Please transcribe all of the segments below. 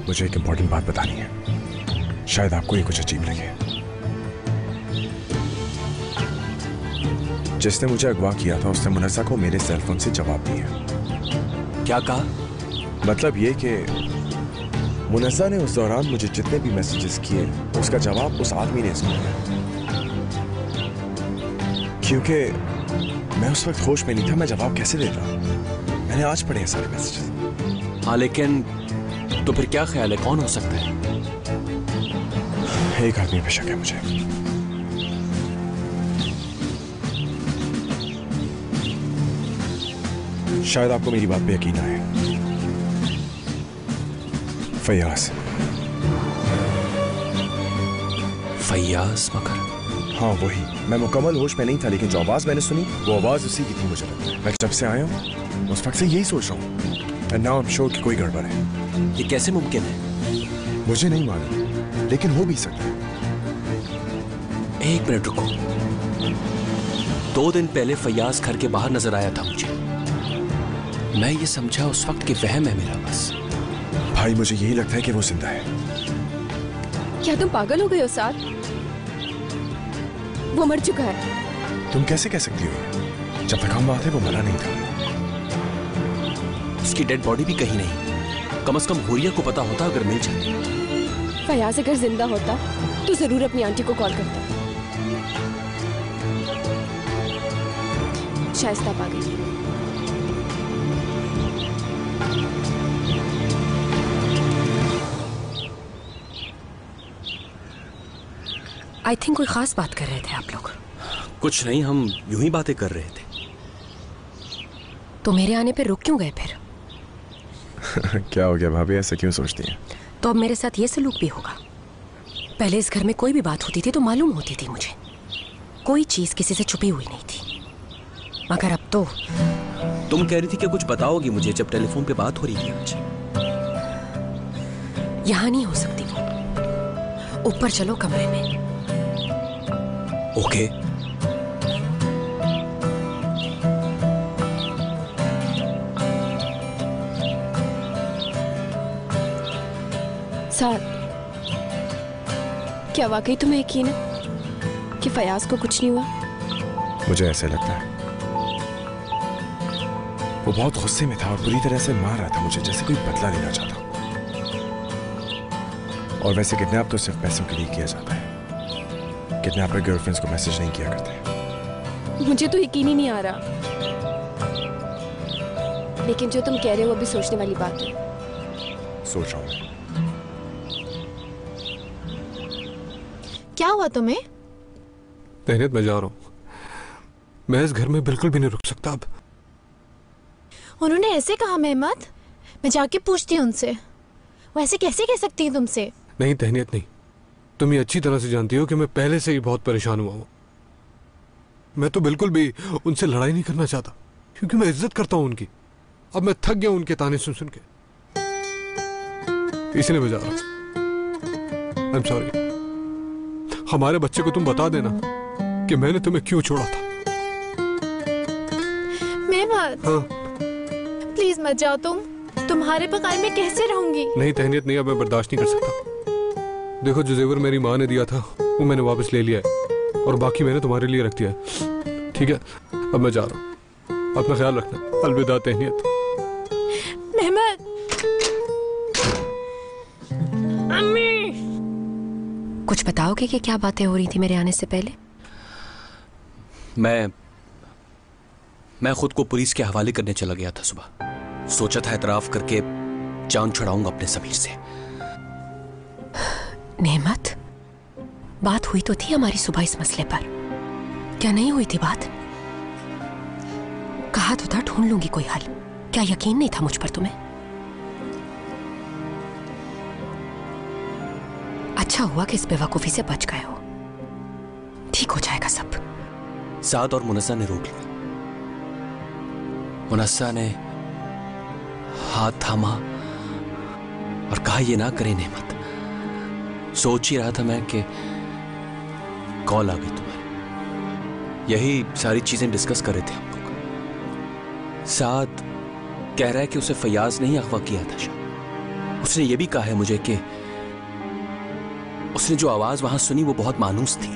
मुझे एक इंपॉर्टेंट बात बतानी है, शायद आपको ये कुछ अजीब लगे। जिसने मुझे अगवा किया था उसने मुनस्सा को मेरे सेलफोन से जवाब दिया। क्या कहा? मतलब ये कि मुनस्सा ने उस दौरान मुझे जितने भी मैसेजेस किए उसका जवाब उस आदमी ने इसको दिया, क्योंकि मैं उस वक्त होश में नहीं था। मैं जवाब कैसे देता? मैंने आज पढ़े हैं सारे मैसेजेस। हाँ, लेकिन तो फिर क्या ख्याल है, कौन हो सकता है? एक आदमी पे शक है मुझे। शायद आपको मेरी बात पे यकीन आए। फैयाज। फैयाज मगर? हाँ वही। मैं मुकम्मल होश में नहीं था, लेकिन जो आवाज मैंने सुनी वो आवाज उसी की थी। मुझे लगता है मैं जब से आया हूँ उस वक्त से यही सोच रहा हूँ। And now I am sure कि कोई गड़बड़ है। ये कैसे मुमकिन है? मुझे नहीं मालूम, लेकिन हो भी सकता है। एक मिनट रुको। 2 दिन पहले फैयाज घर के बाहर नजर आया था मुझे। मैं ये समझा उस वक्त की वहम है मेरा बस। भाई मुझे यही लगता है कि वो जिंदा है। क्या तुम पागल हो गए हो साथ? वो मर चुका है। तुम कैसे कह सकती हो? जब तक हम वहां थे वो मरा नहीं था। उसकी डेड बॉडी भी कहीं नहीं। कम से कम हुरिया को पता होता अगर मिल जाती। फयाज अगर जिंदा होता तो जरूर अपनी आंटी को कॉल करता। शाइस्ता आ गई। आई थिंक कोई खास बात कर रहे थे आप लोग। कुछ नहीं, हम यूं ही बातें कर रहे थे। तो मेरे आने पे रुक क्यों गए फिर? क्या हो गया भाभी, ऐसा क्यों सोचती हैं? तो अब मेरे साथ ये सलूक भी होगा? पहले इस घर में कोई भी बात होती थी तो मालूम होती थी मुझे, कोई चीज किसी से छुपी हुई नहीं थी। मगर अब तो तुम कह रही थी कि कुछ बताओगी मुझे जब टेलीफोन पे बात हो रही थी आज। यहां नहीं हो सकती वो। ऊपर चलो कमरे में। ओके। साथ, क्या वाकई तुम्हें यकीन है कि फयाज को कुछ नहीं हुआ? मुझे ऐसे लगता है। वो बहुत गुस्से में था और बुरी तरह से मार रहा था मुझे, जैसे कोई बदला लेना चाहता। और वैसे किडनैप तो सिर्फ पैसों के लिए किया जाता है। किडनैपर गर्लफ्रेंड्स को मैसेज नहीं किया करते। मुझे तो यकीन ही नहीं आ रहा। लेकिन जो तुम कह रहे हो वो भी सोचने वाली बात है। सोच रहा हूँ। क्या हुआ तुम्हें? तहनीत, मैं जा रहा हूँ। मैं इस घर में बिल्कुल भी नहीं रुक सकता अब। उन्होंने ऐसे कहा मेहमत? मैं जाके पूछती हूँ उनसे। वो ऐसे कैसे कह सकती है तुमसे? नहीं तहनीत नहीं, तुम ये अच्छी तरह से जानती हो कि मैं पहले से ही बहुत परेशान हुआ हूँ। मैं तो बिल्कुल भी उनसे लड़ाई नहीं करना चाहता, क्योंकि मैं इज्जत करता हूँ उनकी। अब मैं थक गया उनके ताने सुन सुन के, इसलिए मैं जा रहा हूँ। I am sorry. हमारे बच्चे को तुम बता देना कि मैंने तुम्हें क्यों छोड़ा था। मेहमत, हाँ? प्लीज मत जाओ तुम। तुम्हारे बगैर मैं कैसे रहूंगी? नहीं तहनीत नहीं, अब मैं बर्दाश्त नहीं कर सकता। देखो, जो जेवर मेरी माँ ने दिया था वो मैंने वापस ले लिया है, और बाकी मैंने तुम्हारे लिए रख दिया है। ठीक है, अब मैं जा रहा हूँ। अपना ख्याल रखना। अलविदा तहनीत। मेहमत। अम्मी, कुछ बताओगे कि क्या बातें हो रही थी मेरे आने से पहले? मैं खुद को पुलिस के हवाले करने चला गया था सुबह। सोचा था एतराफ करके जान छुड़ाऊंगा अपने समीर से। नेमत, बात हुई तो थी हमारी सुबह इस मसले पर, क्या नहीं हुई थी बात? कहा तो था ढूंढ लूंगी कोई हल। क्या यकीन नहीं था मुझ पर तुम्हें? अच्छा हुआ कि इस बेवकूफी से बच गए हो। ठीक हो जाएगा सब। साद और मुनस्सा ने रोक लिया। मुनस्सा ने हाथ थामा और कहा ये ना करे नेमत। सोच ही रहा था मैं कि कॉल आ गई तुम्हारी। यही सारी चीजें डिस्कस कर रहे थे हम लोग। साद कह रहा है कि उसे फयाज ने ही अगवा किया था। शायद उसने ये भी कहा है मुझे कि उसने जो आवाज वहां सुनी वो बहुत मानूस थी।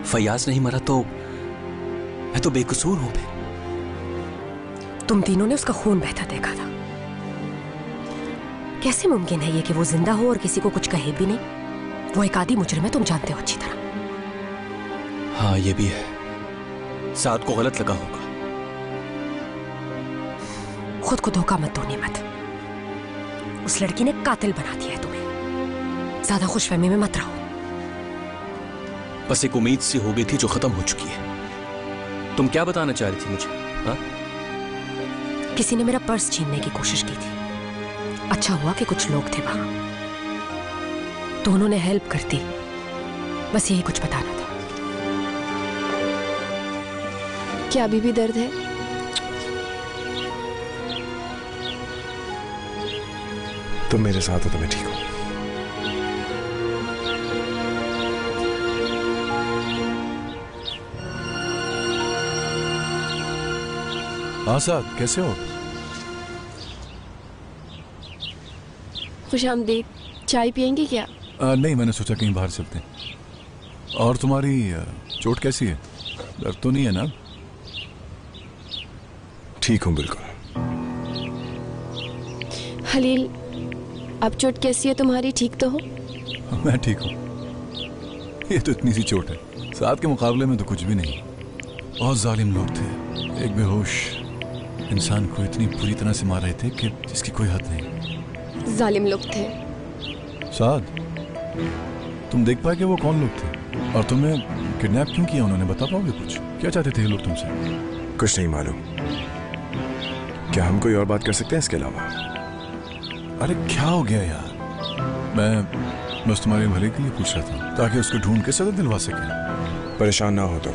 फैयाज नहीं मरा तो मैं तो बेकसूर हूं। फिर तुम तीनों ने उसका खून बहता देखा था। कैसे मुमकिन है ये कि वो जिंदा हो और किसी को कुछ कहे भी नहीं? वो एक आदि मुजरिम है, तुम जानते हो अच्छी तरह। हाँ ये भी है, साद को गलत लगा होगा। खुद को धोखा मत दो नेमत। उस लड़की ने कातिल बना दिया है तुम्हें। ज्यादा खुशफहमी में मत रहो। बस एक उम्मीद सी हो गई थी जो खत्म हो चुकी है। तुम क्या बताना चाह रही थी मुझे? हाँ? किसी ने मेरा पर्स छीनने की कोशिश की थी। अच्छा हुआ कि कुछ लोग थे वहां, तो उन्होंने हेल्प कर दी। बस यही कुछ बताना था। क्या अभी भी दर्द है? तुम मेरे साथ हो तो मैं ठीक हूं। हाँ साहब, कैसे हो? खुशामदीद। चाय पियेंगे क्या? नहीं, मैंने सोचा कहीं बाहर चलते हैं। और तुम्हारी चोट कैसी है? दर्द तो नहीं है ना? ठीक हूं बिल्कुल। हलील, अब चोट कैसी है तुम्हारी? ठीक तो हो? मैं ठीक हूँ। ये तो इतनी सी चोट है, साथ के मुकाबले में तो कुछ भी नहीं। बहुत जालिम लोग थे। एक बेहोश इंसान को इतनी बुरी तरह से मार रहे थे कि जिसकी कोई हद नहीं। जालिम लोग थे। साद, तुम देख पाए कि वो कौन लोग थे और तुम्हें किडनैप क्यों किया उन्होंने? बता पाओगे कुछ? क्या चाहते थे ये लोग तुमसे? कुछ नहीं मालूम। क्या हम कोई और बात कर सकते हैं इसके अलावा? अरे क्या हो गया यार? मैं बस तुम्हारे भले के लिए पूछ रहा था ताकि उसको ढूंढ के सजा दिलवा सके। परेशान ना हो तो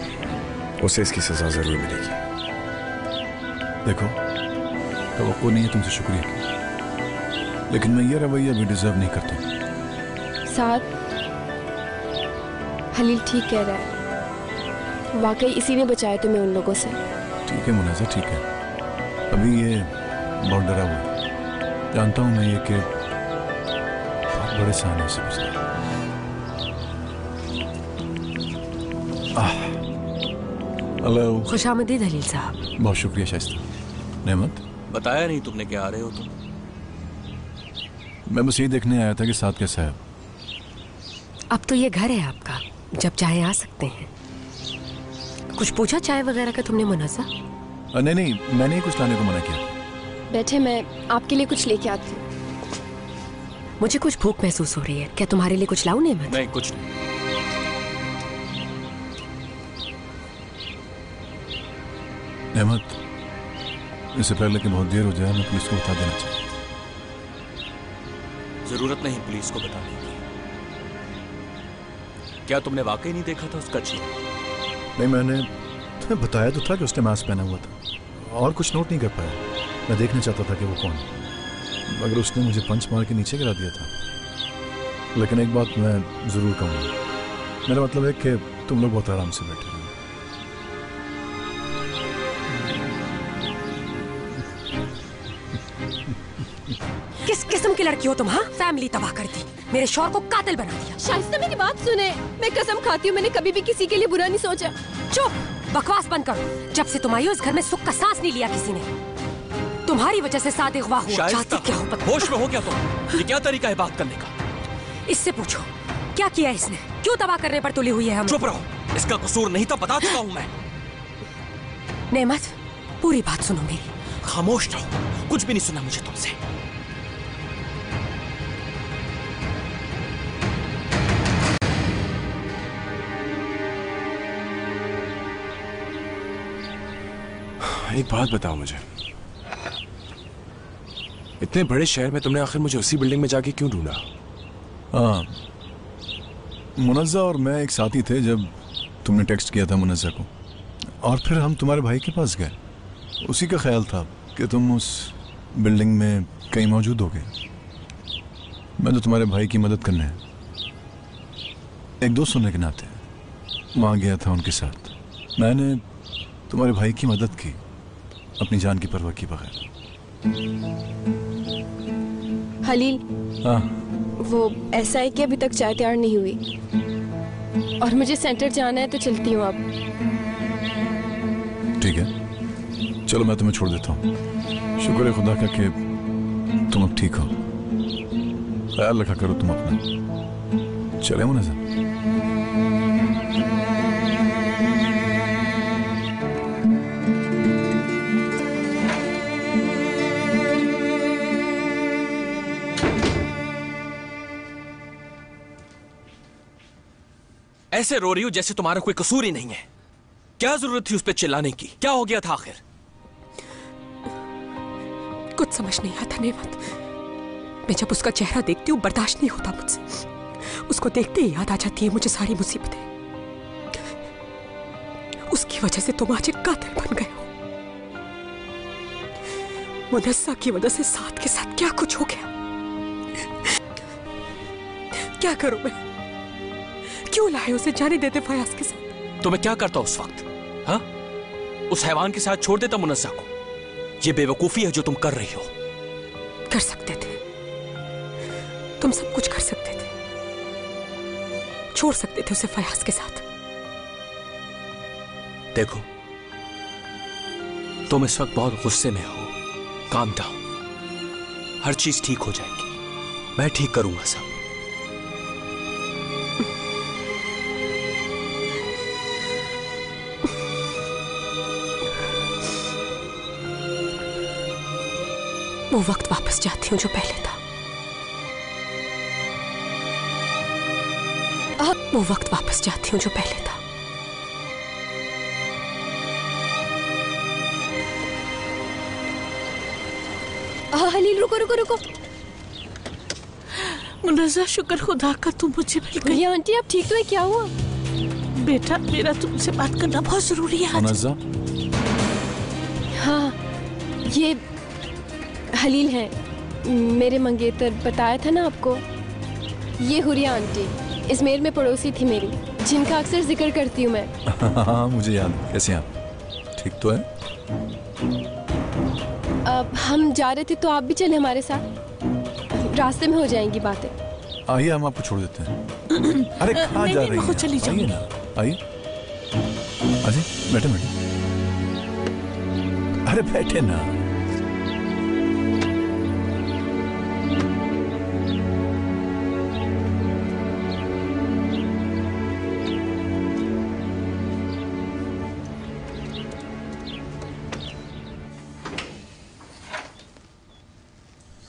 उसे इसकी सजा जरूर मिलेगी। देखो, तवक्को नहीं है तुमसे शुक्रिया की, लेकिन मैं ये रवैया भी डिजर्व नहीं करता। साथ हलील ठीक कह रहा है। वाकई इसी ने बचाया तुम्हें उन लोगों से। ठीक है मुनाजा, ठीक है। अभी ये बहुत डरा हुआ है। जानता हूं मैं ये कि बहुत बड़े सहने से गुजरा। हेलो। खुशामदीद हलील साहब। बहुत शुक्रिया शाइस्ता। नेमत, बताया नहीं तुमने कि आ रहे हो तुम? मैं बस यही देखने आया था कि साथ कैसा है। अब तो ये घर है आपका, जब चाहे आ सकते हैं। कुछ पूछा चाय वगैरह का तुमने मुनाजा? नहीं नहीं, मैंने ही कुछ लाने को मना किया। बैठे, मैं आपके लिए कुछ लेके आती हूँ। मुझे कुछ भूख महसूस हो रही है। क्या तुम्हारे लिए कुछ लाऊं नेमत? नहीं, कुछ नहीं। नेमत, इससे पहले कि बहुत देर हो जाए, मैं पुलिस को बता देना चाहता हूँ। जरूरत नहीं पुलिस को बताने की। क्या तुमने वाकई नहीं देखा था उसका चीन? नहीं, मैंने तुम्हें बताया तो था कि उसने मास्क पहना हुआ था, और कुछ नोट नहीं कर पाया। मैं देखना चाहता था कि वो कौन है, मगर उसने मुझे पंच मार के नीचे गिरा दिया था। लेकिन एक बात मैं जरूर कहूँगा, मेरा मतलब है कि तुम लोग बहुत आराम से बैठे हो। किस किस्म की लड़की हो तुम? हाँ, फैमिली तबाह कर दी, मेरे शौहर को कातिल बना दिया। शाइस्ता, मेरी बात सुने। मैं कसम खाती हूँ, मैंने कभी भी किसी के लिए बुरा नहीं सोचा। चुप, बकवास बंद करो। जब से तुम आई हो इस घर में सुख का सांस नहीं लिया किसी ने। तुम्हारी वजह से साथ अगवा हुआ। चाहती क्या हो पता? होश में हो क्या तुम? ये क्या तरीका है बात करने का? इससे पूछो क्या किया इसने, क्यों तबाह करने पर तुली हुई है हम? चुप रहो, इसका कसूर नहीं था, बता चुका हूं मैं। नेमत, पूरी बात सुनो मेरी। खामोश रहो, कुछ भी नहीं सुना मुझे तुमसे। एक बात बताओ मुझे, इतने बड़े शहर में तुमने आखिर मुझे उसी बिल्डिंग में जाके क्यों ढूंढा? हाँ, मुनज़्ज़ा और मैं एक साथी थे जब तुमने टेक्स्ट किया था मुनज़्ज़ा को, और फिर हम तुम्हारे भाई के पास गए। उसी का ख्याल था कि तुम उस बिल्डिंग में कहीं मौजूद होगे। मैं तो तुम्हारे भाई की मदद करने, एक दोस्त होने के नाते वहाँ गया था उनके साथ। मैंने तुम्हारे भाई की मदद की, अपनी जान की परवाह की बगैर। हलील, हाँ वो ऐसा है कि अभी तक चाय तैयार नहीं हुई और मुझे सेंटर जाना है, तो चलती हूँ अब। ठीक है, चलो मैं तुम्हें छोड़ देता हूँ। शुक्र है खुदा का कि तुम अब ठीक हो। ख्याल रखा करो तुम अपना। चले मुनज़्ज़म। ऐसे रो रही हो जैसे तुम्हारा कोई कसूर ही नहीं है। क्या जरूरत थी उस पर चिल्लाने की? क्या हो गया था आखिर? कुछ समझ नहीं आता नेमत। मैं जब उसका चेहरा देखती हूँ बर्दाश्त नहीं होता मुझसे। उसको देखते ही याद आ जाती है मुझे सारी मुसीबतें। उसकी वजह से तुम आज एक कातिल बन गए हो। मुनस्सा की वजह से साथ के साथ क्या कुछ हो गया। क्या करूं मैं? क्यों लाए उसे जाने देते फयाज के साथ? तो मैं क्या करता उस वक्त? हाँ, उस हैवान के साथ छोड़ देता मुनस्सा को। ये बेवकूफी है जो तुम कर रही हो। कर सकते थे, तुम सब कुछ कर सकते थे। छोड़ सकते थे उसे फयाज के साथ। देखो, तुम इस वक्त बहुत गुस्से में हो। काम डाउन, हर चीज ठीक हो जाएगी। मैं ठीक करूंगा सब। वो वक्त वापस जाती हूँ जो पहले था। वो वक्त वापस जाती हूँ जो पहले था। हलील रुको रुको रुको। मुनज़्ज़ा, शुक्र खुदा का तुम मुझे मिल गई। भैया आंटी, आप ठीक तो है? क्या हुआ? बेटा, मेरा तुमसे बात करना बहुत जरूरी है आज। मुनज़्ज़ा, हाँ, ये हलील है, मेरे मंगेतर। बताया था ना आपको। ये हुरिया आंटी इज़मेर में पड़ोसी थी मेरी, जिनका अक्सर जिक्र करती हूँ मैं। हाँ मुझे याद है। कैसे हैं आप? ठीक तो है? अब हम जा रहे थे तो आप भी चले हमारे साथ। रास्ते में हो जाएंगी बातें। आइए, हम आपको छोड़ देते हैं। अरे कहाँ जा रही हैं? चली आइए ना, आइए। अजय बैठे बैठे। अरे बैठे ना।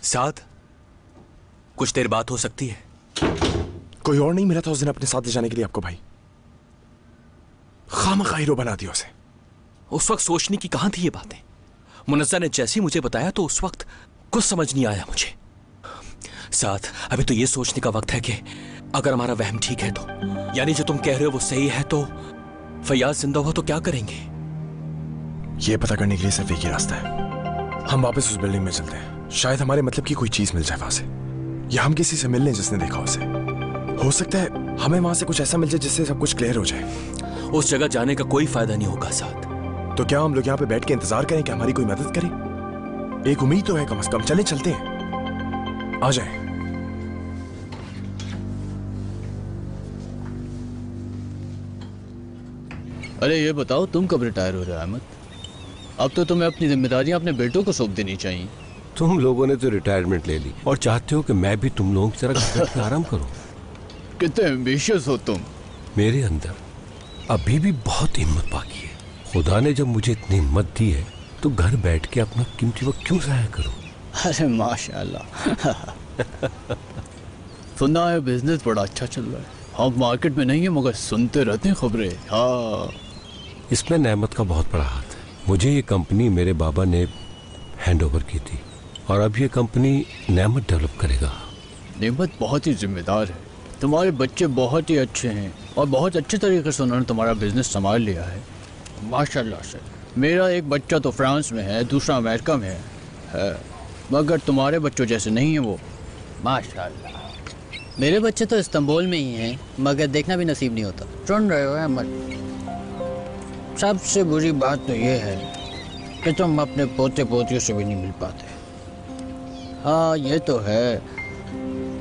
साथ कुछ देर बात हो सकती है? कोई और नहीं मिला था उस दिन अपने साथ ले जाने के लिए आपको भाई। खामखा हीरो बना दिया उसे। उस वक्त सोचने की कहां थी ये बातें? मुनज़्ज़ा ने जैसे ही मुझे बताया तो उस वक्त कुछ समझ नहीं आया मुझे। साथ अभी तो ये सोचने का वक्त है कि अगर हमारा वहम ठीक है तो, यानी जो तुम कह रहे हो वो सही है, तो फयाज जिंदा हुआ तो क्या करेंगे? ये पता करने के लिए सिर्फ एक ही रास्ता है। हम वापस उस बिल्डिंग में चलते हैं। शायद हमारे मतलब की कोई चीज मिल जाए वहां से, या हम किसी से मिल लें जिसने देखा उसे। हो सकता है हमें वहां से कुछ ऐसा मिल जाए जिससे सब कुछ क्लियर हो जाए। उस जगह जाने का कोई फायदा नहीं होगा साथ। तो क्या हम लोग यहाँ पे बैठ के इंतजार करें कि हमारी कोई मदद करे? एक उम्मीद तो है कम से कम। चले चलते हैं, आ जाए। अरे ये बताओ, तुम कब रिटायर हो रहे हो अहमद? अब तो तुम्हें अपनी जिम्मेदारियां अपने बेटों को सौंप देनी चाहिए। तुम लोगों ने तो रिटायरमेंट ले ली और चाहते हो कि मैं भी तुम लोगों की तरह घर बैठ के आराम करूं। कितने एम्बिशियस हो तुम। मेरे अंदर अभी भी बहुत हिम्मत बाकी है। खुदा ने जब मुझे इतनी हिम्मत दी है तो घर बैठ के अपना कीमती वक्त क्यों ज़ाया करूं? अरे माशाल्लाह। सुना है बिजनेस बड़ा अच्छा चल रहा है। हम मार्केट में नहीं है मगर सुनते रहते हैं खबरें। हाँ, इसमें नेमत का बहुत बड़ा हाथ है। मुझे ये कंपनी मेरे बाबा ने हैंड ओवर की थी और अब ये कंपनी नेमत डेवलप करेगा। नेमत बहुत ही जिम्मेदार है। तुम्हारे बच्चे बहुत ही अच्छे हैं और बहुत अच्छे तरीके से उन्होंने तुम्हारा बिजनेस संभाल लिया है माशाल्लाह से। मेरा एक बच्चा तो फ्रांस में है, दूसरा अमेरिका में है, मगर तुम्हारे बच्चों जैसे नहीं है वो माशाल्लाह। मेरे बच्चे तो इस्तांबुल में ही हैं, मगर देखना भी नसीब नहीं होता। सुन रहे हो अहमद? सबसे बुरी बात तो ये है कि तुम अपने पोते पोतियों से भी नहीं मिल पाते। हाँ ये तो है,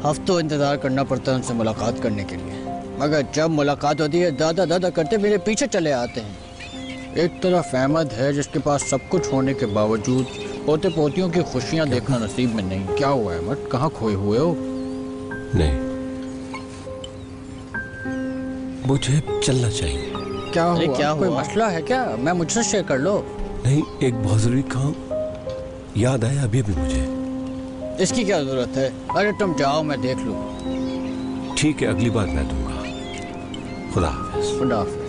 हफ्तों इंतज़ार करना पड़ता है उनसे मुलाकात करने के लिए, मगर जब मुलाकात होती है दादा दादा करते मेरे पीछे चले आते हैं। एक तरफ अहमद है जिसके पास सब कुछ होने के बावजूद पोते पोतियों की खुशियाँ देखना नसीब में नहीं। क्या हुआ अहमद, कहाँ खोए हुए हो? नहीं, मुझे चलना चाहिए। क्या हुआ? क्या कोई मसला है क्या? मैं मुझसे शेयर कर लो। नहीं, एक बहुत जरूरी काम याद आया अभी अभी मुझे। इसकी क्या जरूरत है? अरे तुम जाओ, मैं देख लूँ। ठीक है, अगली बार मैं दूंगा। खुदा हाफिज। खुदा हाफिज।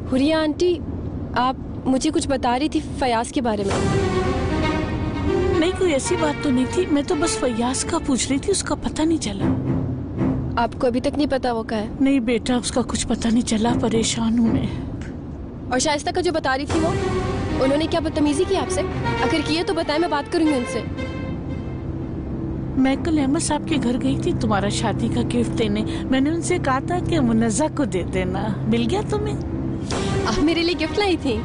हुरिया आंटी, आप मुझे कुछ बता रही थी फयाज के बारे में। नहीं, कोई ऐसी बात तो नहीं थी, मैं तो बस फयाज का पूछ रही थी, उसका पता नहीं चला। आपको अभी तक नहीं पता वो का है? नहीं बेटा, उसका कुछ पता नहीं चला, परेशान हूँ मैं। और शाइस्ता का जो बता रही थी वो, उन्होंने क्या बदतमीजी की आपसे? अगर किए तो बताएं, मैं बात करूंगी उनसे। मैं कल अहमद साहब के घर गई थी तुम्हारा शादी का गिफ्ट देने। मैंने उनसे कहा था कि मुनज़्ज़ा को दे देना, मिल गया तुम्हें? आप मेरे लिए गिफ्ट लाई थी?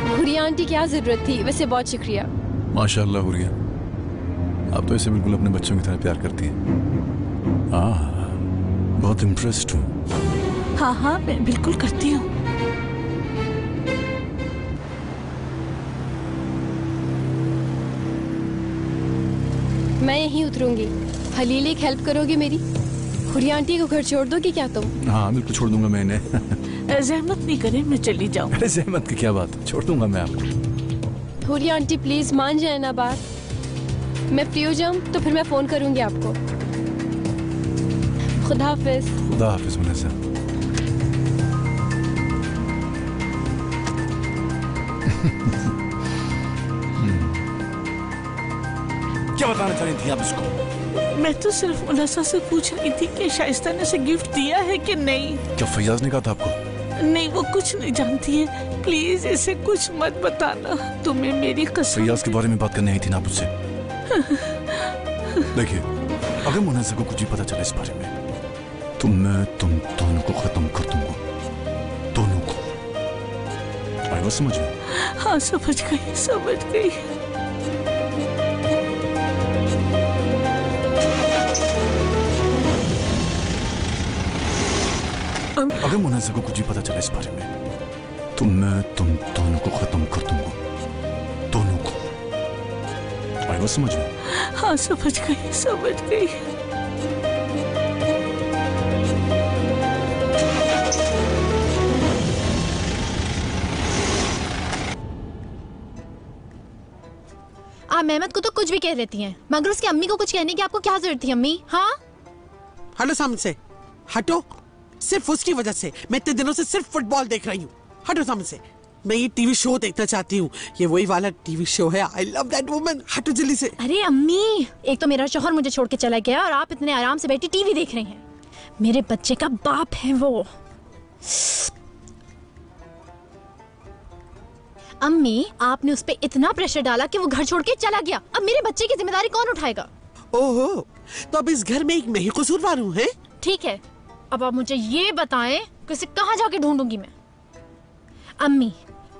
हुरिया आंटी, क्या जरूरत थी? वैसे बहुत शुक्रिया। माशाल्लाह हुरिया, आप तो इसे बिल्कुल अपने बच्चों की तरह प्यार करती हैं। बहुत इम्प्रेस्ड हूँ। हाँ हाँ, मैं बिल्कुल करती हूँ। मैं यहीं उतरूंगी। हलील, एक हेल्प करोगे मेरी? हुरिया आंटी को घर छोड़ दोगे क्या तुम? हाँ बिल्कुल छोड़ दूंगा मैं इन्हें। ज़हमत नहीं करे, मैं चली जाऊँ। अरे ज़हमत की क्या बात, छोड़ दूंगा मैं आपको। हुरिया आंटी प्लीज मान जाए ना बात। मैं फ्री हो जाऊँ तो फिर मैं फोन करूंगी आपको। खुदा हाफिज। खुदा हाफिज मुनज़्ज़ा। क्या बताना चाह रही थी आप इसको? मैं तो सिर्फ मुनज़्ज़ा से पूछ रही थी कि शाइस्ता ने उसे गिफ्ट दिया है कि नहीं। क्या फयाज ने कहा था आपको? नहीं, वो कुछ नहीं जानती है। प्लीज इसे कुछ मत बताना, तुम्हें मेरी कसम। फयाज के बारे में बात करने आई थी ना मुझसे। देखिए, अगर मुनज़्ज़ा को कुछ भी पता चला इस बारे में तो मैं तुम दोनों को खत्म कर दूंगा, दोनों को। आई बात समझ में? हाँ समझ गई, समझ गई। अगर मुनज़्ज़ा को कुछ भी पता चला इस बारे में तो मैं तुम दोनों को खत्म कर दूंगा, दोनों को। आई बात समझ में? हाँ समझ गई, समझ गई। आप मेहमद को तो कुछ भी कह लेती हैं, मगर उसकी अम्मी को कुछ कहने की आपको क्या जरूरत थी अम्मी? हाँ, हटो सामने से, हटो। सिर्फ उसकी वजह से मैं इतने दिनों से सिर्फ फुटबॉल देख रही हूँ। हटो सामने से। मैं ये टीवी शो देखना चाहती हूँ, ये वही वाला टीवी शो है। I love that woman. हटो जल्दी से। अरे अम्मी, एक तो मेरा शौहर मुझे छोड़ के चला गया और आप इतने आराम से बैठी टीवी देख रही हैं। मेरे बच्चे का बाप है वो। अम्मी, आपने उस पे इतना प्रेशर डाला कि वो घर छोड़ के चला गया। अब मेरे बच्चे की जिम्मेदारी कौन उठाएगा? ओहो, तो अब इस घर में एक मैं ही कसूरवार हूँ, हैं? ठीक है, अब आप मुझे ये बताएं कि इसे कहाँ जाके ढूंढूंगी मैं? अम्मी,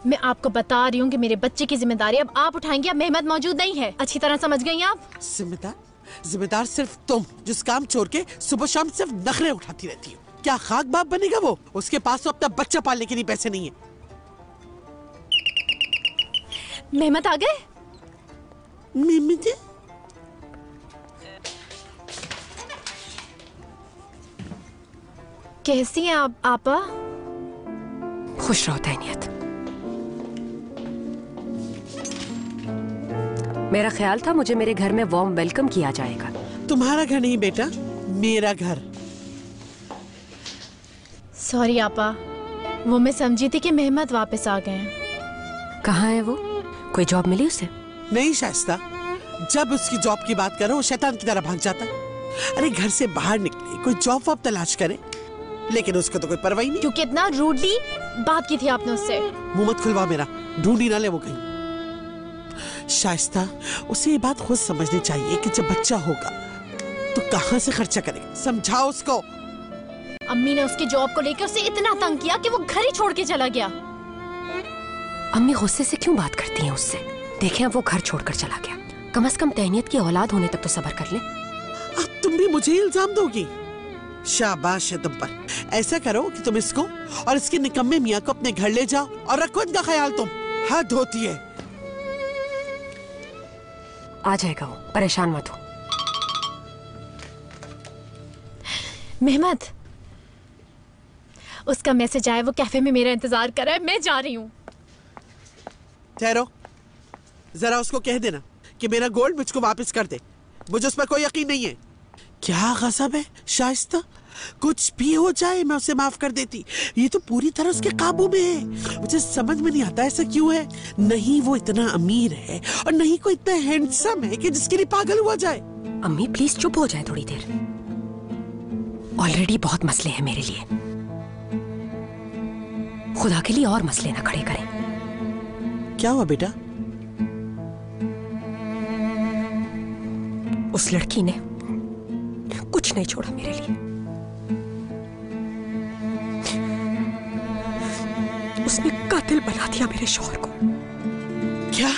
मैं आपको बता रही हूँ कि मेरे बच्चे की जिम्मेदारी अब आप उठाएंगी। अब मेहमद मौजूद नहीं है। अच्छी तरह समझ गई आप? जिम्मेदार सिर्फ तुम, जिस काम छोड़ के सुबह शाम सिर्फ नखरे उठाती रहती हो। क्या खाक बाप बनेगा वो? उसके पास तो अपना बच्चा पालने के लिए पैसे नहीं है। मेहमद आ गए? मेहमद? कैसी हैं आप आपा? खुश रहो तैनियत। मेरा ख्याल था मुझे मेरे घर में वार्म वेलकम किया जाएगा। तुम्हारा घर नहीं बेटा, मेरा घर। सॉरी आपा, वो मैं समझी थी कि मेहमद वापस आ गए हैं। कहाँ है वो? कोई जॉब मिली उसे? नहीं शाइस्ता, जब उसकी जॉब की बात करो वो शैतान की तरह भाग जाता है। अरे घर से बाहर निकले, कोई जॉब वॉब तलाश करे, लेकिन उसको तो कोई परवाह ही नहीं। क्योंकि इतना रूडली बात की थी आपने उससे। मुंह मत खुलवा मेरा, ढूंढी ना ले वो कहीं। शाइस्ता, उसे ये बात खुद समझनी चाहिए कि जब बच्चा होगा तो कहाँ से खर्चा करेगा। समझाओ उसको। अम्मी ने उसकी जॉब को लेकर उसे इतना तंग किया कि वो घर ही छोड़ के चला गया। अम्मी गुस्से से क्यों बात करती हैं उससे? देखें अब वो घर छोड़कर चला गया, कम से कम तहनीत की औलाद होने तक तो सब्र कर ले। अब तुम भी मुझे इल्जाम दोगी? शाबाश है तुम पर। ऐसा करो कि तुम इसको और इसके निकम्मे मियाँ को अपने घर ले जाओ और रखो इनका ख्याल तुम। हद होती है। आ जाएगा वो, परेशान मत हो। मेहमद, उसका मैसेज आया, वो कैफे में मेरा इंतजार कर रहा है, मैं जा रही हूँ। ठहरो, जरा उसको कह देना कि मेरा गोल्ड मुझको वापस कर दे। मुझे उस पर कोई यकीन नहीं है। क्या गज़ब है शाइस्ता, कुछ भी हो जाए मैं उसे माफ कर देती। ये तो पूरी तरह उसके काबू में है। मुझे समझ में नहीं आता ऐसा क्यों है। नहीं वो इतना अमीर है और नहीं कोई इतना हैंडसम है कि जिसके लिए पागल हुआ जाए। अम्मी प्लीज चुप हो जाए थोड़ी देर, ऑलरेडी बहुत मसले हैं मेरे लिए। खुदा के लिए और मसले ना खड़े करें। क्या हुआ बेटा? उस लड़की ने कुछ नहीं छोड़ा मेरे लिए। उसने कातिल बना दिया मेरे शौहर को। क्या?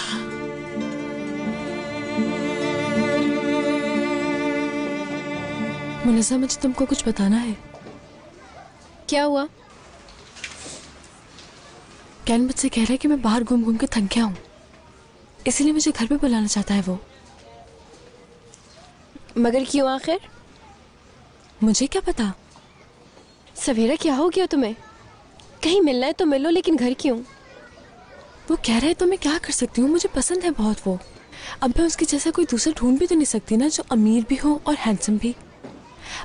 मुनज़्ज़ा, मुझे तुमको कुछ बताना है। क्या हुआ? कैन मुझसे कह रहा है कि मैं बाहर घूम घूम के थक गया हूँ, इसीलिए मुझे घर पे बुलाना चाहता है वो। मगर क्यों आखिर? मुझे क्या पता। सवेरा, क्या हो गया तुम्हें? कहीं मिलना है तो मिलो, लेकिन घर क्यों? वो कह रहा है तो मैं क्या कर सकती हूँ, मुझे पसंद है बहुत वो। अब मैं उसके जैसा कोई दूसरा ढूंढ भी तो नहीं सकती ना, जो अमीर भी हो और हैंडसम भी।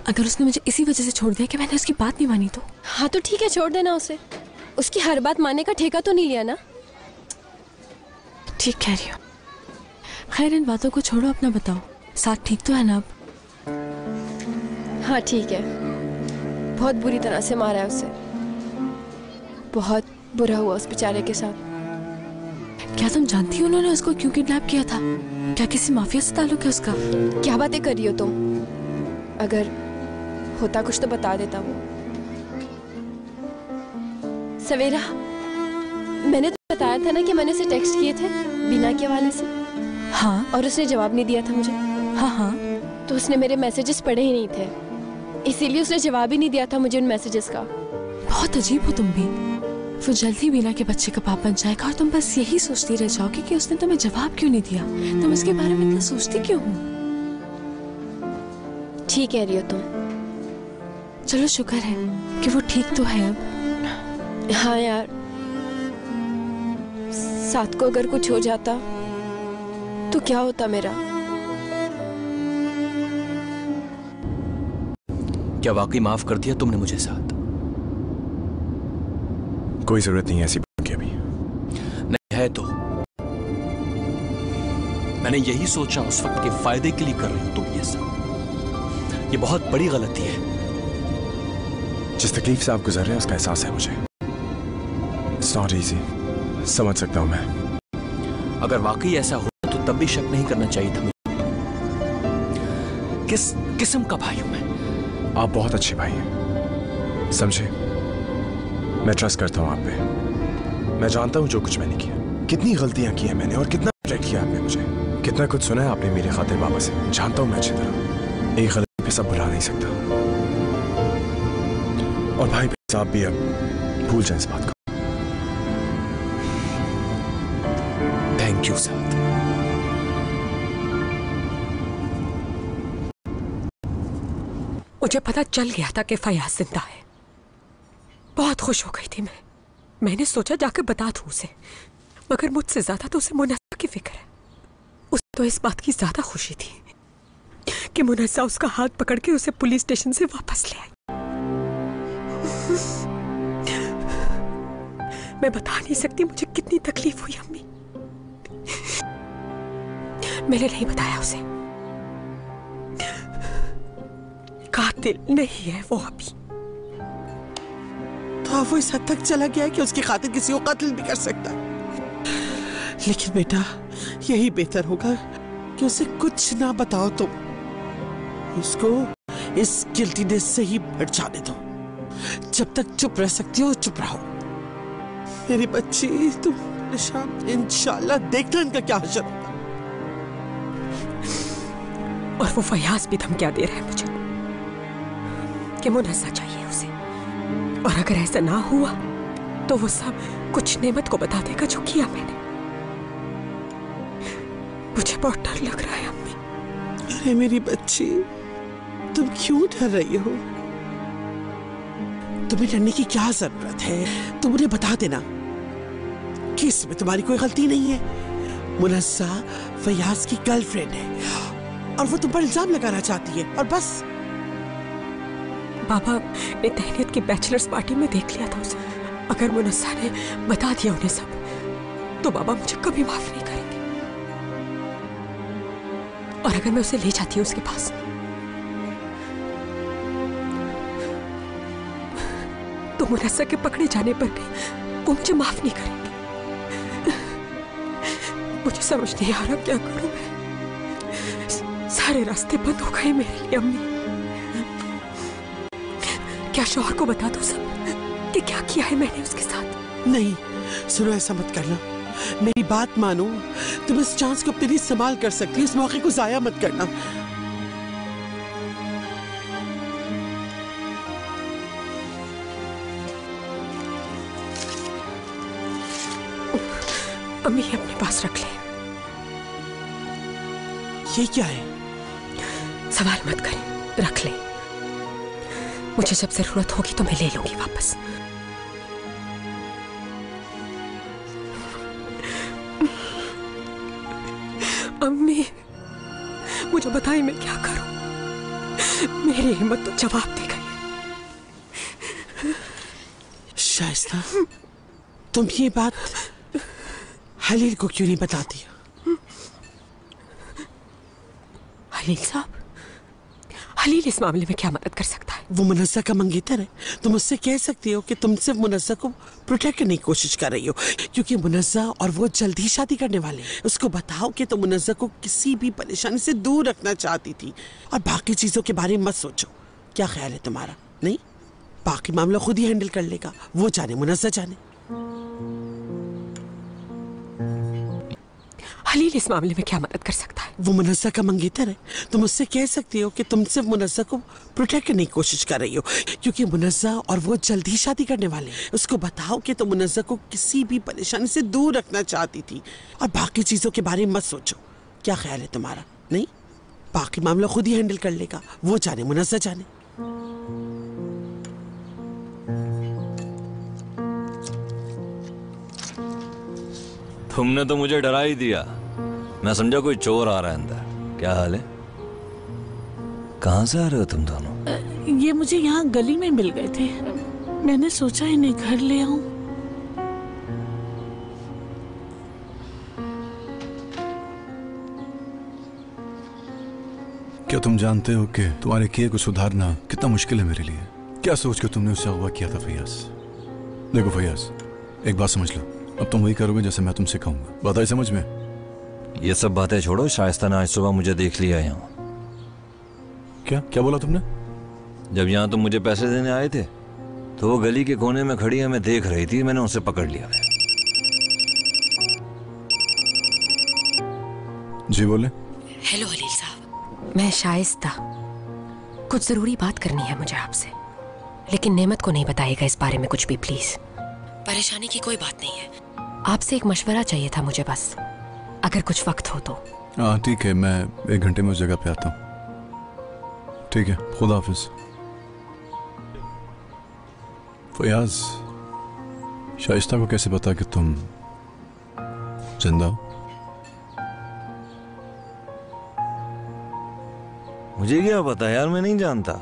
अगर उसने मुझे इसी वजह से छोड़ दिया कि मैंने उसकी बात नहीं मानी तो। हाँ तो ठीक है, छोड़ देना उसे। उसकी हर बात मानने का ठेका तो नहीं लिया ना। ठीक कह रही हो। खैर इन बातों को छोड़ो, अपना बताओ, साथ ठीक तो है ना अब? हाँ ठीक है। बहुत बुरी तरह से मारा है उसे, बहुत बुरा हुआ उस बेचारे के साथ। क्या तुम जानती हो उन्होंने उसको क्यों किडनैप किया था? क्या किसी माफिया से ताल्लुक है उसका? क्या बातें कर रही हो तुम? अगर होता कुछ तो बता देता वो। सवेरा, मैंने तो बताया था ना कि मैंने उसे टेक्स्ट किए थे बीना के हवाले से। हाँ, और उसने जवाब नहीं दिया था मुझे। हाँ हाँ, तो उसने मेरे मैसेजेस पढ़े ही नहीं थे, इसीलिए उसने जवाब ही नहीं दिया था मुझे उन मैसेजेस का। बहुत अजीब हो तुम भी। वो जल्दी बीना के बच्चे का बाप बन जाएगा और तुम बस यही सोचती रह जाओगी कि उसने तुम्हें जवाब क्यों नहीं दिया, तुम इसके बारे में इतना सोचती क्यों हो? ठीक कह रही हो तुम। चलो शुक्र है कि वो ठीक तो है अब। हाँ यार, साथ को अगर कुछ हो जाता तो क्या होता मेरा? क्या वाकई माफ कर दिया तुमने मुझे साथ? कोई जरूरत नहीं है ऐसी बात की अभी। नहीं है तो मैंने यही सोचा उस वक्त के फायदे के लिए कर रही हो तुम ये सब। ये बहुत बड़ी गलती है। जिस तकलीफ से आप गुजर रहे हैं उसका एहसास है मुझे। It's not easy, समझ सकता हूं मैं। अगर वाकई ऐसा हो तो तब भी शक नहीं करना चाहिए था मुझे। किस किस्म का भाई हूं मैं? आप बहुत अच्छे भाई हैं, समझे? मैं ट्रस्ट करता हूं आप पे। मैं जानता हूं जो कुछ मैंने किया, कितनी गलतियां की हैं मैंने और कितना प्रोटेक्ट किया आपने मुझे, कितना कुछ सुना है आपने मेरे खातिर बाबा से। जानता हूं मैं अच्छी तरह, एक गलती पे सब भुला नहीं सकता। और भाई साहब भी अब भूल जाए इस बात को। Thank you sir. मुझे पता चल गया था कि फयाज जिंदा है। बहुत खुश हो गई थी मैं। मैंने सोचा जाकर बता दूं उसे, मगर मुझसे ज्यादा तो उसे मुनज़्ज़ा की फिक्र है। उसे तो इस बात की ज्यादा खुशी थी कि मुनज़्ज़ा उसका हाथ पकड़ के उसे पुलिस स्टेशन से वापस ले आई। मैं बता नहीं सकती मुझे कितनी तकलीफ हुई अम्मी। मैंने नहीं बताया उसे। कातिल नहीं है वो अभी। तो वो इस हद तक चला गया है कि उसकी खातिर किसी को कत्ल भी कर सकता है। लेकिन बेटा, यही बेहतर होगा कि उसे कुछ ना बताओ तुम। इसको इस गिल्टीनेस से ही बढ़ जाने दो। जब तक चुप रह सकती हो चुप रहो। मेरी बच्ची, तुम निशान इंशाल्लाह देखना इनका क्या हशर होगा। और वो फयाज भी धमकियां दे रहा है मुझे कि मुनस्सा चाहिए उसे, और अगर ऐसा ना हुआ तो वो सब कुछ नेमत को बता देगा जो किया मैंने। मुझे बहुत डर लग रहा है अम्मी। अरे मेरी बच्ची, तुम क्यों डर रही हो? तुम्हें डरने की क्या जरूरत है? तुम उन्हें बता देना कि इसमें तुम्हारी कोई गलती नहीं है। मुनस्सा फयाज की गर्लफ्रेंड है और वो तुम पर इल्जाम लगाना चाहती है, और बस। बाबा ने तहनीत की बैचलर्स पार्टी में देख लिया था उसे। अगर मुनस्सा ने बता दिया उन्हें सब, तो बाबा मुझे कभी माफ नहीं करेंगे। और अगर मैं उसे ले जाती हूँ उसके पास, तो मुनस्सा के पकड़े जाने पर भी वो मुझे माफ नहीं करेंगे। मुझे समझ नहीं आ रहा क्या करूं मैं। सारे रास्ते बंद हो गए मेरे लिए अम्मी। क्या शौहर को बता दो सब कि क्या किया है मैंने उसके साथ? नहीं, सुनो, ऐसा मत करना। मेरी बात मानो। तुम इस चांस को अपने लिए इस्तेमाल कर सकती हो। इस मौके को जाया मत करना। अम्मी अपने पास रख ले। ये क्या है? सवाल मत करें, रख ले। मुझे जब जरूरत होगी तो मैं ले लूंगी वापस। अम्मी, मुझे बताइए मैं क्या करूं? मेरी हिम्मत तो जवाब दे गई। शाइस्ता, तुम ये बात हलील को क्यों नहीं बताती? हलील साहब, हलील इस मामले में क्या मदद कर सकता है? वो मुनस्सा का मंगेतर है। तुम उससे कह सकती हो कि तुम सिर्फ मुनस्सा को प्रोटेक्ट करने की कोशिश कर रही हो, क्योंकि मुनस्सा और वो जल्द ही शादी करने वाले हैं। उसको बताओ कि तुम मुनस्सा को किसी भी परेशानी से दूर रखना चाहती थी, और बाकी चीजों के बारे में मत सोचो। क्या ख्याल है तुम्हारा? नहीं, बाकी मामला खुद ही हैंडल कर लेगा। वो जाने, मुनस्सा जाने। हलील इस मामले में क्या मदद कर सकता है? वो मुनस्सा का मंगेतर है। तुम उससे कह सकती हो कि तुम सिर्फ मुनस्सा को प्रोटेक्ट करने की कोशिश कर रही हो, क्योंकि मुनस्सा और वो जल्द ही शादी करने वाले हैं। उसको बताओ कि तुम मुनस्सा को किसी भी परेशानी से दूर रखना चाहती थी, और बाकी चीजों के बारे में मत सोचो। क्या ख्याल है तुम्हारा? नहीं, बाकी मामला खुद ही हैंडल कर लेगा। वो जाने, मुनस्सा जाने। तुमने तो मुझे डरा ही दिया। मैं समझा कोई चोर आ रहा है अंदर। क्या हाल है? कहाँ से आ रहे हो तुम दोनों? ये मुझे यहाँ गली में मिल गए थे। मैंने सोचा इन्हें घर ले आऊं। क्या तुम जानते हो कि तुम्हारे किए को सुधारना कितना मुश्किल है मेरे लिए? क्या सोच के तुमने उससे अगवा किया था फैयाज? देखो फैयाज, एक बात समझ लो, अब तुम वही करोगे जैसे मैं तुमसे कहूंगा। बात आई समझ में? ये सब बातें छोड़ो। शाइस्ता ने आज सुबह मुझे देख लिया यहाँ। क्या क्या बोला तुमने? जब यहाँ तुम मुझे पैसे देने आए थे तो वो गली के कोने में खड़ी हमें देख रही थी। मैंने उसे पकड़ लिया। जी बोले। हेलो हलील साहब, मैं शाइस्ता। कुछ जरूरी बात करनी है मुझे आपसे, लेकिन नेमत को नहीं बताइएगा इस बारे में कुछ भी प्लीज। परेशानी की कोई बात नहीं है। आपसे एक मशवरा चाहिए था मुझे बस, अगर कुछ वक्त हो तो। हाँ ठीक है, मैं 1 घंटे में उस जगह पे आता हूँ। ठीक है, खुदा हाफिज। फयाज, शाइस्ता को कैसे पता कि तुम जिंदा हो? मुझे क्या पता यार, मैं नहीं जानता।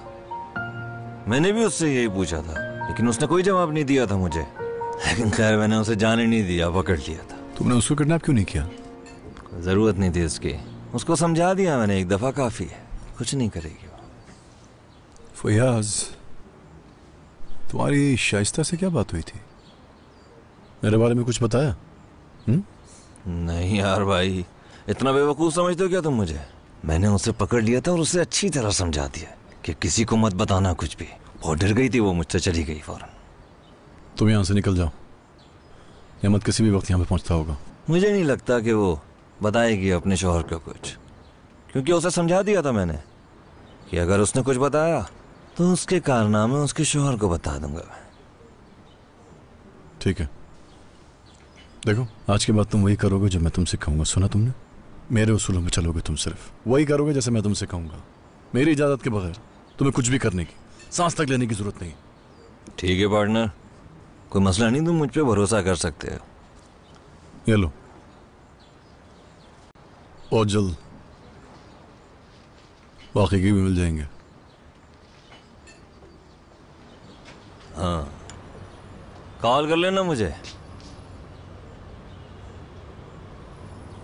मैंने भी उससे यही पूछा था, लेकिन उसने कोई जवाब नहीं दिया था मुझे। लेकिन खैर, मैंने उसे जाने नहीं दिया, पकड़ लिया था। तुमने उसको किडनैप क्यों नहीं किया? जरूरत नहीं थी उसकी। उसको समझा दिया मैंने, एक दफा काफी है, कुछ नहीं करेगी वो। फयाज, तुम्हारी शाइस्ता से क्या बात हुई थी? मेरे बारे में कुछ बताया? नहीं यार भाई, इतना बेवकूफ समझते हो क्या तुम मुझे? मैंने उसे पकड़ लिया था और उसे अच्छी तरह समझा दिया कि किसी को मत बताना कुछ भी। बहुत डर गई थी वो, मुझसे चली गई फौरन। तुम यहाँ से निकल जाओ, नेमत किसी भी वक्त यहाँ पे पहुँचता होगा। मुझे नहीं लगता कि वो बताएगी अपने शौहर को कुछ, क्योंकि उसे समझा दिया था मैंने कि अगर उसने कुछ बताया तो उसके कारनामे उसके शौहर को बता दूंगा मैं। ठीक है, देखो आज के बाद तुम वही करोगे जो मैं तुमसे कहूँगा, सुना तुमने? मेरे उसूलों में चलोगे, तुम सिर्फ वही करोगे जैसे मैं तुमसे कहूँगा। मेरी इजाज़त के बगैर तुम्हें कुछ भी करने की, सांस तक लेने की जरूरत नहीं। ठीक है पार्टनर, कोई मसला नहीं, तुम मुझ पे भरोसा कर सकते हो। ये लो, और जल्द बाकी की भी मिल जाएंगे। हाँ, कॉल कर लेना मुझे।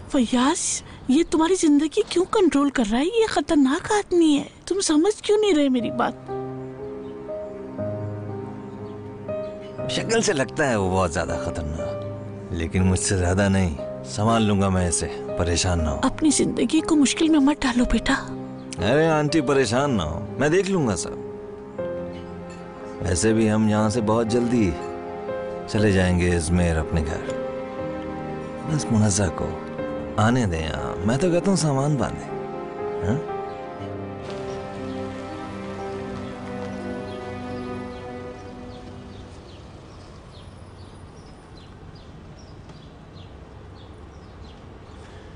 फयाज, ये तुम्हारी जिंदगी क्यों कंट्रोल कर रहा है? ये खतरनाक आदमी है, तुम समझ क्यों नहीं रहे मेरी बात? शक्ल से लगता है वो बहुत ज्यादा खतरनाक, लेकिन मुझसे ज्यादा नहीं। संभाल लूंगा मैं इसे, परेशान ना हो। अपनी जिंदगी को मुश्किल में मत डालो बेटा। अरे आंटी परेशान ना हो, मैं देख लूंगा सब। वैसे भी हम यहाँ से बहुत जल्दी चले जाएंगे अजमेर अपने घर। बस मुनज़्ज़ा को आने दें यहाँ, मैं तो कहता हूँ सामान बांधे। हाँ?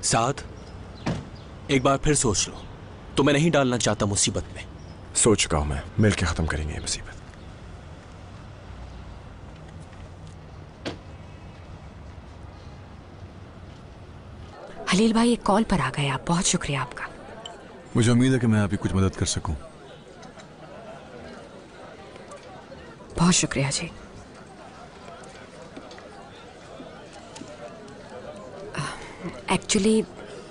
साद, एक बार फिर सोच लो, तो मैं नहीं डालना चाहता मुसीबत में। सोच चुका हूं मैं, मिलकर खत्म करेंगे ये मुसीबत। हलील भाई एक कॉल पर आ गए आप, बहुत शुक्रिया आपका। मुझे उम्मीद है कि मैं आपकी कुछ मदद कर सकूं। बहुत शुक्रिया जी। एक्चुअली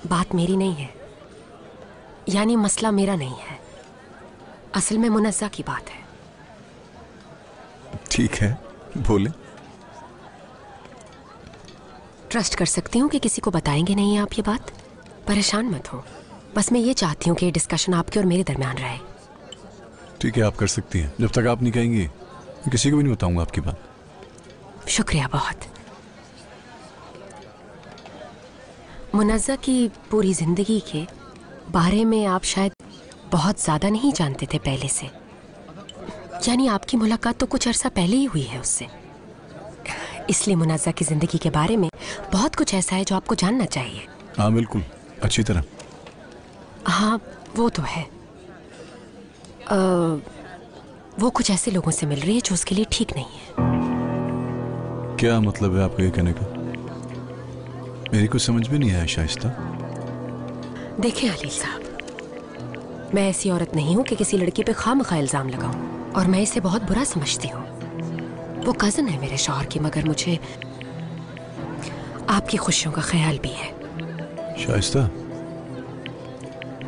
बात मेरी नहीं है, यानी मसला मेरा नहीं है, असल में मुनज़्ज़ा की बात है। ठीक है, बोले। ट्रस्ट कर सकती हूँ कि किसी को बताएंगे नहीं आप ये बात? परेशान मत हो, बस मैं ये चाहती हूँ कि ये डिस्कशन आपके और मेरे दरमियान रहे। ठीक है, आप कर सकती हैं। जब तक आप नहीं कहेंगी मैं किसी को भी नहीं बताऊंगा आपकी बात। शुक्रिया बहुत। मुनज़्ज़ा की पूरी जिंदगी के बारे में आप शायद बहुत ज्यादा नहीं जानते थे पहले से, यानी आपकी मुलाकात तो कुछ अरसा पहले ही हुई है उससे, इसलिए मुनज़्ज़ा की जिंदगी के बारे में बहुत कुछ ऐसा है जो आपको जानना चाहिए। हाँ बिल्कुल, अच्छी तरह। हाँ वो तो है। वो कुछ ऐसे लोगों से मिल रही है जो उसके लिए ठीक नहीं है। क्या मतलब है आपको ये कहने का? मेरी कुछ समझ में नहीं आया शाइस्ता। देखिए हलील साहब, मैं ऐसी औरत नहीं हूं कि किसी लड़की पे खामखा इल्जाम लगाऊं, और मैं इसे बहुत बुरा समझती हूँ। वो कजन है मेरे शौहर की, मगर मुझे आपकी खुशियों का ख्याल भी है। शाइस्ता,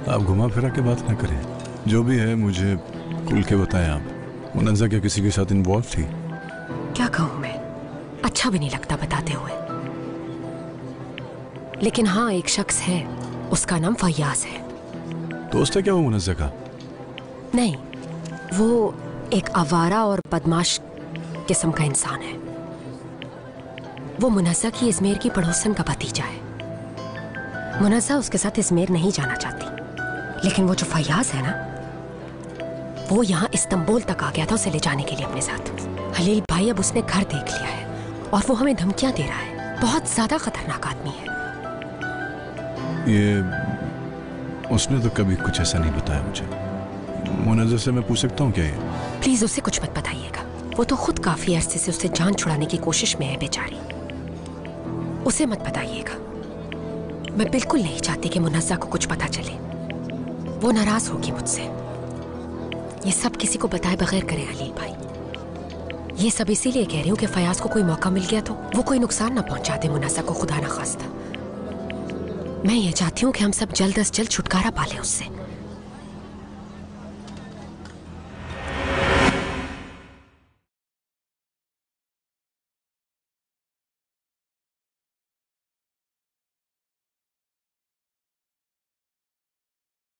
आप घुमा फिरा के बात ना करें। जो भी है मुझे खुल के बताएं आप। मुनज़्ज़ा क्या किसी के साथ इन्वॉल्व थी? क्या कहूँ मैं, अच्छा भी नहीं लगता बताते हुए, लेकिन हाँ एक शख्स है, उसका नाम फयाज है। दोस्त है क्या वो मुनज़्ज़ा का? नहीं, वो एक आवारा और बदमाश किस्म का इंसान है। वो मुनज़्ज़ा की अजमेर की पड़ोसन का भतीजा है। मुनज़्ज़ा उसके साथ अजमेर नहीं जाना चाहती, लेकिन वो जो फयाज है ना, वो यहाँ इस्तांबुल तक आ गया था उसे ले जाने के लिए अपने साथ। हलील भाई, अब उसने घर देख लिया है और वो हमें धमकियां दे रहा है। बहुत ज्यादा खतरनाक आदमी है ये। उसने तो कभी कुछ ऐसा नहीं बताया मुझे। मुनज़्ज़ा से मैं पूछ सकता हूँ क्या ये? प्लीज उसे कुछ मत बताइएगा, वो तो खुद काफी अरसे से उससे जान छुड़ाने की कोशिश में है बेचारी। उसे मत बताइएगा, मैं बिल्कुल नहीं चाहती कि मुनज़्ज़ा को कुछ पता चले, वो नाराज होगी मुझसे। ये सब किसी को बताए बगैर करें हलील भाई। ये सब इसीलिए कह रही हूँ कि फयाज को कोई मौका मिल गया तो वो कोई नुकसान ना पहुंचा दे मुनज़्ज़ा को, खुदा ना खास्ता। मैं ये चाहती हूँ कि हम सब जल्द अज जल्द छुटकारा पा लें उससे।